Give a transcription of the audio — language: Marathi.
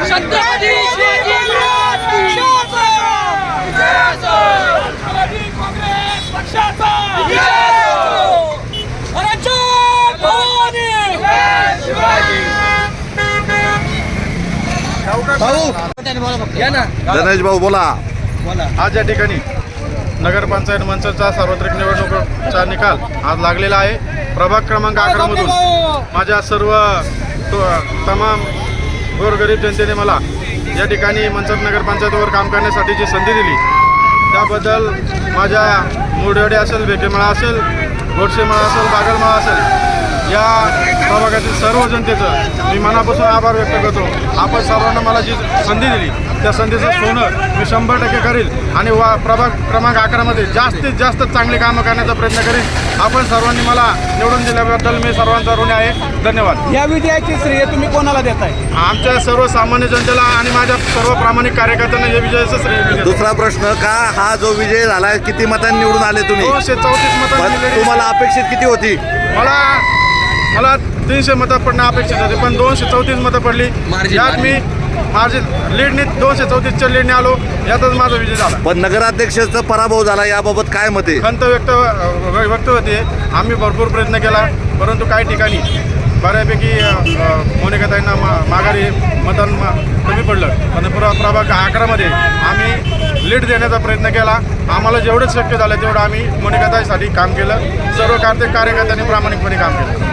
छत्रपती शिवाजी महाराज काँग्रेस पक्षाचा गणेश भाऊ बोला. आज या ठिकाणी नगरपंचायत मंचाचा सार्वत्रिक निवडणुकीचा निकाल आज लागलेला आहे. प्रभाग क्रमांक 11 मधून माझ्या सर्व तमाम गोरगरीब जनतेने मला या ठिकाणी मंचर नगरपंचायतीवर काम करण्यासाठी जी संधी दिली त्याबद्दल माझ्या मुरडेवाडी असेल, भेटेमाळा असेल, गोडसेमाळा असेल, बागलमाळा असेल या प्रभागातील सर्व जनतेचं मी मनापासून आभार व्यक्त करतो. आपण सर्वांना मला जी संधी दिली त्या संधीचं सोनं मी 100% करील आणि प्रभाग क्रमांक 11 मध्ये जास्तीत जास्त चांगली कामं करण्याचा प्रयत्न करीन. आपण सर्वांनी मला निवडून दिल्याबद्दल मी सर्वांचा ऋणी आहे. धन्यवाद. या विजयाची श्रेय तुम्ही कोणाला देताय? आमच्या सर्वसामान्य जनतेला आणि माझ्या सर्व प्रामाणिक कार्यकर्त्यांना हे विजयाचं श्रेय देतो. दुसरा प्रश्न, का हा जो विजय झाला किती मतांनी निवडून आले तुम्ही? 234 मतं. तुम्हाला अपेक्षित किती होती? मला 300 मतं पडणं अपेक्षित होते, पण 234 मतं पडली. यात मी मार्जिन लीडने 234च्या लीडने आलो. यातच माझा विजय झाला. पण नगराध्यक्षाचा पराभव झाला, याबाबत काय मत आहे? खंत व्यक्त होते. आम्ही भरपूर प्रयत्न केला, परंतु काही ठिकाणी बऱ्यापैकी मोनिकाताईंना माघारी मतदान कमी पडलं. पण प्रभाग 11 मध्ये आम्ही लीड देण्याचा प्रयत्न केला. आम्हाला जेवढं शक्य झालं तेवढं आम्ही मोनिकाताईसाठी काम केलं. सर्व कार्यकर्त्यांनी प्रामाणिकपणे काम केलं.